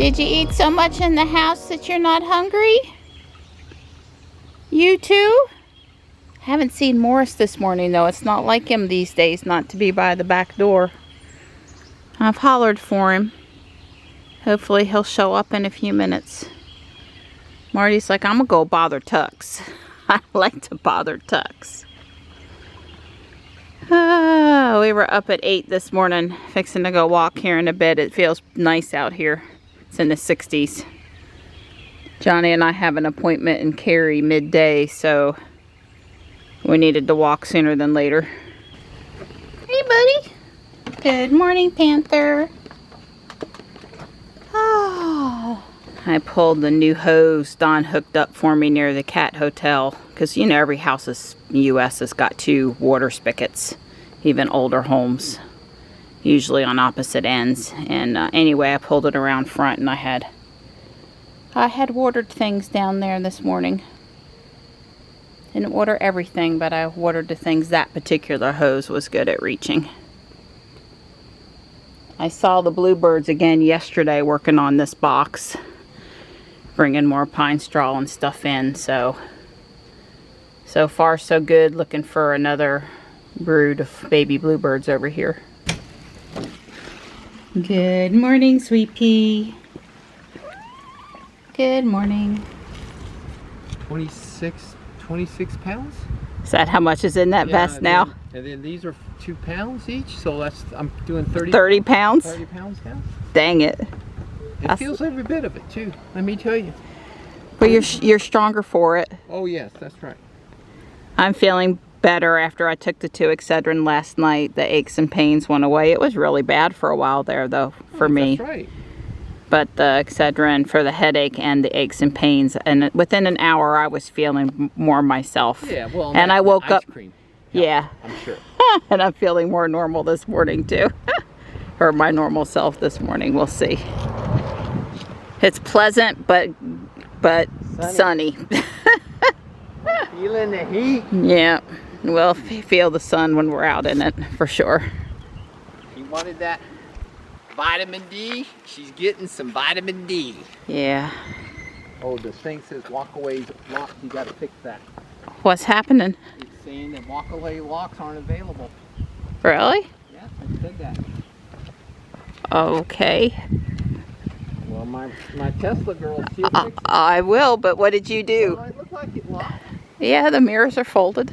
Did you eat so much in the house that you're not hungry? You too? Haven't seen Morris this morning though. It's not like him these days not to be by the back door. I've hollered for him. Hopefully he'll show up in a few minutes. Marty's like, I'm gonna go bother Tux. I like to bother Tux. We were up at 8 this morning, fixing to go walk here in a bit. It feels nice out here. It's in the 60s. Johnny and I have an appointment in Cary midday, so we needed to walk sooner than later. Hey, buddy. Good morning, Panther. Oh. I pulled the new hose Don hooked up for me near the cat hotel, because you know every house in the U.S. has got 2 water spigots, even older homes, usually on opposite ends. And anyway, I pulled it around front, and I had watered things down there this morning. Didn't water everything, but I watered the things that particular hose was good at reaching. I saw the bluebirds again yesterday working on this box, bringing more pine straw and stuff in. So far so good. Looking for another brood of baby bluebirds over here. Good morning, Sweet Pea. Good morning. 26 pounds? Is that how much is in that vest now? And then these are 2 pounds each, so that's, I'm doing 30 pounds? 30 pounds now. Dang it. It feels every bit of it too, let me tell you. But you're stronger for it. Oh yes, that's right. I'm feeling better after I took the 2 Excedrin last night. The aches and pains went away. It was really bad for a while there though, for me. That's right. But the Excedrin for the headache and the aches and pains, and within an hour I was feeling more myself. Yeah, well, and I woke up. Cream. Yeah, I'm sure. And I'm feeling more normal this morning too. Or my normal self this morning. We'll see. It's pleasant, but sunny. Feeling the heat. Yeah, we'll feel the sun when we're out in it for sure. You wanted that vitamin D? She's getting some vitamin D. Yeah. Oh, the thing says walkaways locked. You got to fix that. What's happening? It's saying that walkaway locks aren't available. Really? Yeah, it said that. Okay. Well, my Tesla girl, she'll fix it. I will, but what did you do? Well, it looked like it locked. Yeah, the mirrors are folded.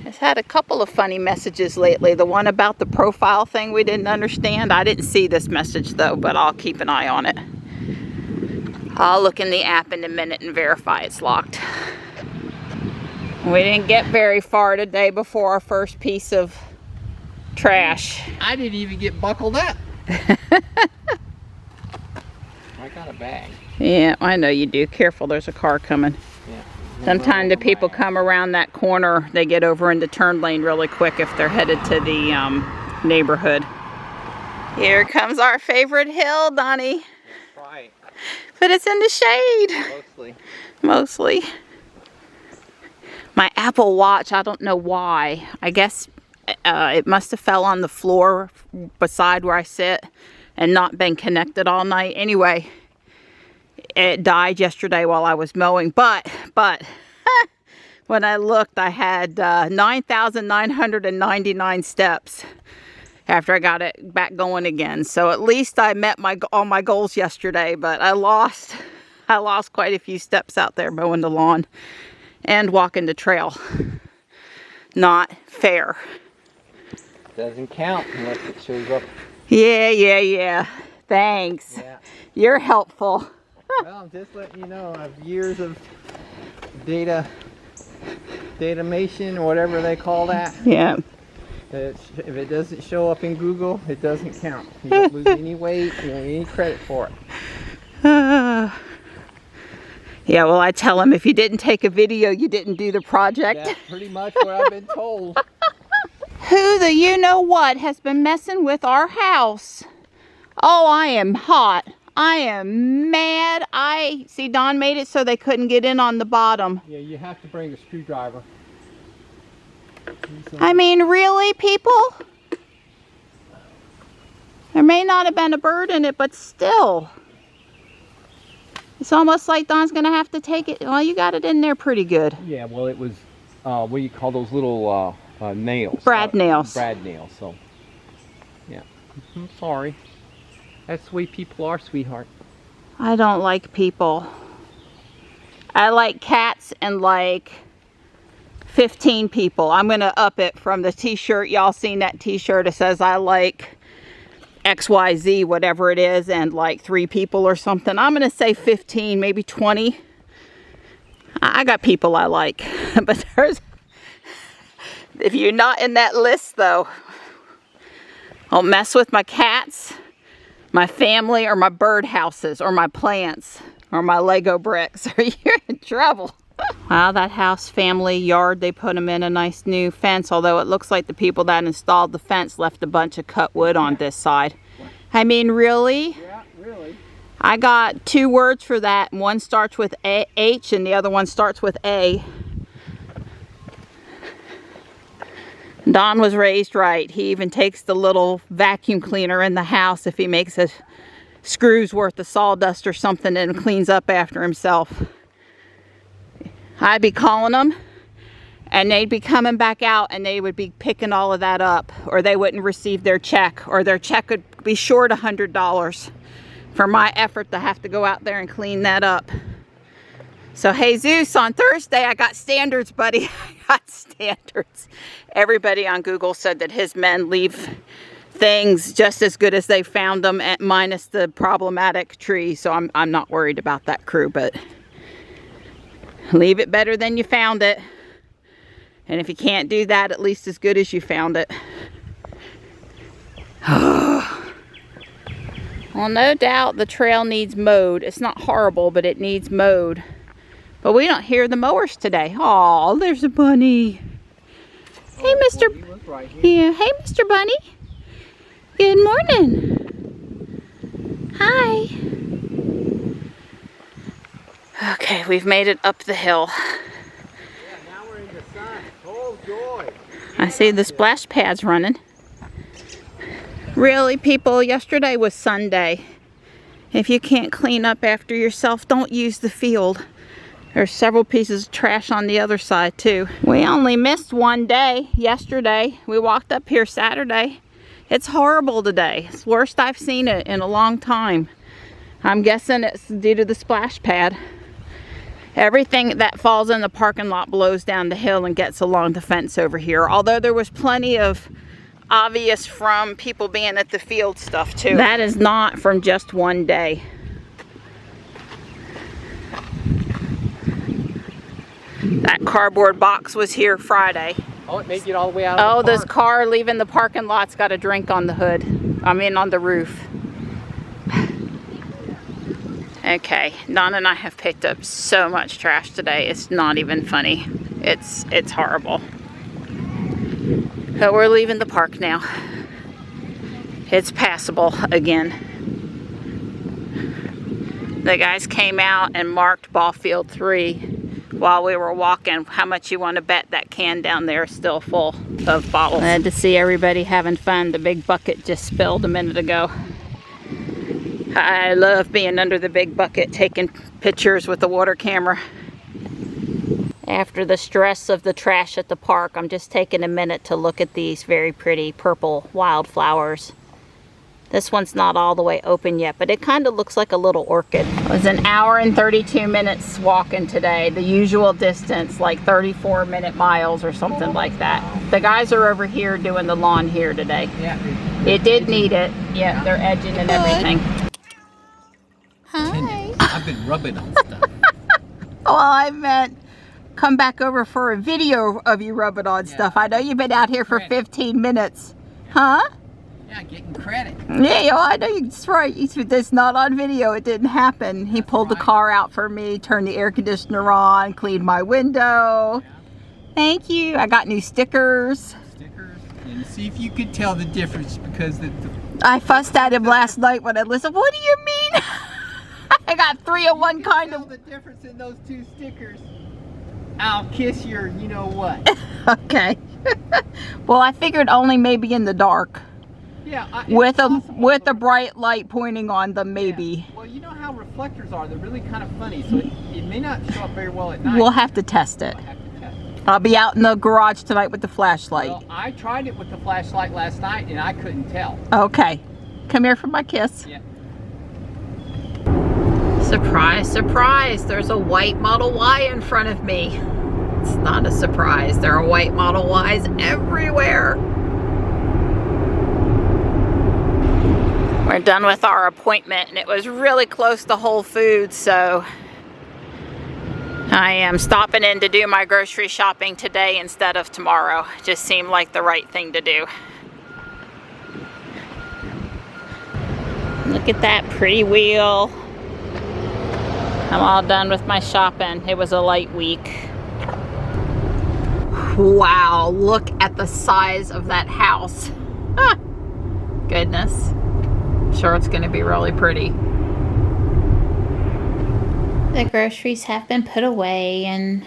It's had a couple of funny messages lately. The one about the profile thing we didn't understand. I didn't see this message though, but I'll keep an eye on it. I'll look in the app in a minute and verify it's locked. We didn't get very far today before our first piece of trash. I didn't even get buckled up. I got a bag. Yeah, I know you do. Careful, there's a car coming. Yeah. Sometimes the people come around that corner, they get over into turn lane really quick if they're headed to the neighborhood. Here comes our favorite hill, Donnie. That's right. But it's in the shade. Mostly. My Apple Watch, I don't know why. I guess it must have fell on the floor beside where I sit and not been connected all night. Anyway, it died yesterday while I was mowing, but when I looked, I had 9,999 steps after I got it back going again. So at least I met all my goals yesterday, but I lost quite a few steps out there mowing the lawn and walking the trail. Not fair. Doesn't count unless it shows up. Yeah. Thanks. Yeah. You're helpful. Well, I'm just letting you know, I have years of datamation or whatever they call that. Yeah. If it doesn't show up in Google, it doesn't count. You don't lose any weight, you don't get any credit for it. Yeah, well, I tell them if you didn't take a video, you didn't do the project. That's pretty much what I've been told. Who the you-know-what has been messing with our house? Oh, I am hot. I am mad. See, Don made it so they couldn't get in on the bottom. Yeah, you have to bring a screwdriver. I mean, really, people? There may not have been a bird in it, but still. It's almost like Don's going to have to take it. Well, you got it in there pretty good. Yeah, well, it was, what do you call those little nails? Brad nails. Brad nails, so, yeah. I'm sorry. That's the way people are, sweetheart. I don't like people. I like cats and like 15 people. I'm going to up it from the t-shirt. Y'all seen that t-shirt? It says I like XYZ, whatever it is, and like 3 people or something. I'm going to say 15, maybe 20. I got people I like. But there's, if you're not in that list though, don't mess with my cats, my family, or my bird houses, or my plants, or my Lego bricks, or you're in trouble. Wow, that house, family, yard, they put them in a nice new fence, although it looks like the people that installed the fence left a bunch of cut wood on this side. I mean, really? Yeah, really. I got 2 words for that. One starts with H and the other one starts with A. Don was raised right. He even takes the little vacuum cleaner in the house if he makes a screw's worth of sawdust or something and cleans up after himself. I'd be calling them and they'd be coming back out and they would be picking all of that up, or they wouldn't receive their check, or their check would be short $100 for my effort to have to go out there and clean that up. So Jesus, on Thursday I got standards, buddy. I got standards. Everybody on Google said that his men leave things just as good as they found them, minus the problematic tree. So I'm not worried about that crew, but leave it better than you found it. And if you can't do that, at least as good as you found it. Well, no doubt the trail needs mowed. It's not horrible, but it needs mowed. But we don't hear the mowers today. Oh, there's a bunny. Hey, Mr. Right, yeah, hey, Mr. Bunny. Good morning. Hi. Okay, we've made it up the hill. Yeah, now we're in the sun. Oh, joy. I see the splash pads running. Really, people, yesterday was Sunday. If you can't clean up after yourself, don't use the field. There's several pieces of trash on the other side too. We only missed one day yesterday. We walked up here Saturday. It's horrible today. It's the worst I've seen it in a long time. I'm guessing it's due to the splash pad. Everything that falls in the parking lot blows down the hill and gets along the fence over here. Although there was plenty of obvious from people being at the field stuff too. That is not from just one day. That cardboard box was here Friday. Oh, it made it all the way out of Oh, the park. this car leaving the parking lot's got a drink on the hood. I mean, on the roof. Okay, Don and I have picked up so much trash today. It's not even funny. It's horrible. But we're leaving the park now. It's passable again. The guys came out and marked ball field 3 while we were walking. How much you want to bet that can down there is still full of bottles? Glad to see everybody having fun. The big bucket just spilled a minute ago. I love being under the big bucket taking pictures with the water camera. After the stress of the trash at the park, I'm just taking a minute to look at these very pretty purple wildflowers. This one's not all the way open yet, but it kind of looks like a little orchid. It was an hour and 32 minutes walking today. The usual distance, like 34-minute miles or something like that. The guys are over here doing the lawn here today. Yeah. It did need it. Yeah, they're edging and everything. Hi. I've been rubbing on stuff. Well, I meant come back over for a video of you rubbing on stuff. I know you've been out here for 15 minutes. Huh? Yeah, getting credit. Yeah, I know that's right. It's not on video. It didn't happen. He pulled the car out for me, turned the air conditioner on, cleaned my window. Thank you. I got new stickers. And see if you could tell the difference, because I fussed at him last night when I listened. What do you mean? I got 3 of one kind of. The difference in those 2 stickers. I'll kiss your, you know what. Okay. Well, I figured only maybe in the dark. Yeah, with a bright light pointing on them, maybe. Yeah. Well, you know how reflectors are. They're really kind of funny, so it may not show up very well at night. We'll have to test it. We'll have to test it. I'll be out in the garage tonight with the flashlight. Well, I tried it with the flashlight last night, and I couldn't tell. Okay. Come here for my kiss. Yeah. Surprise, surprise. There's a white Model Y in front of me. It's not a surprise. There are white Model Ys everywhere. We're done with our appointment, and it was really close to Whole Foods, so I am stopping in to do my grocery shopping today instead of tomorrow. Just seemed like the right thing to do. Look at that pretty wheel. I'm all done with my shopping. It was a light week. Wow, look at the size of that house. Ah, goodness. I'm sure it's going to be really pretty. The groceries have been put away, and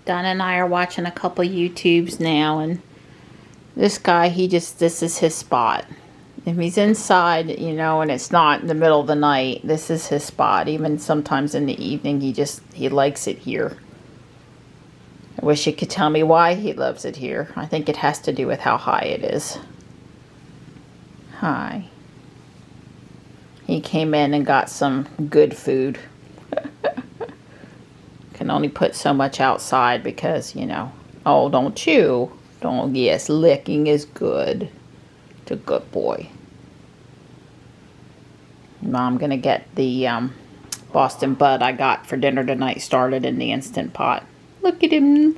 Donna and I are watching a couple YouTubes now, and this guy, this is his spot. If he's inside, you know, and it's not in the middle of the night, this is his spot. Even sometimes in the evening, he likes it here. I wish he could tell me why he loves it here. I think it has to do with how high it is. Hi. He came in and got some good food. Can only put so much outside because, you know, oh, don't chew. Don't, yes, licking is good. It's a good boy. Now I'm going to get the Boston Bud I got for dinner tonight started in the Instant Pot. Look at him.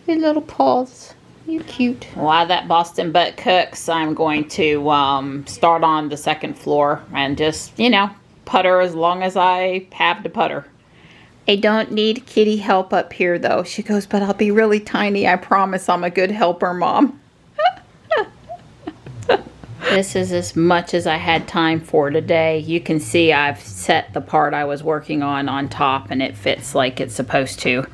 His little paws. You're cute. While that Boston Butt cooks, I'm going to start on the second floor and just, you know, putter as long as I have to putter. I don't need kitty help up here, though. She goes, but I'll be really tiny. I promise I'm a good helper, Mom. This is as much as I had time for today. You can see I've set the part I was working on top, and it fits like it's supposed to.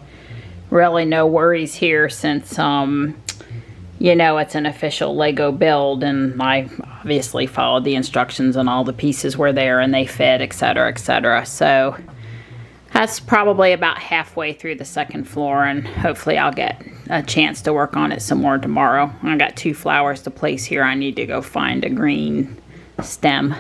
Really no worries here since, you know, it's an official Lego build, and I obviously followed the instructions and all the pieces were there and they fit, etc., etc. So that's probably about halfway through the second floor, and hopefully I'll get a chance to work on it some more tomorrow. I got 2 flowers to place here. I need to go find a green stem.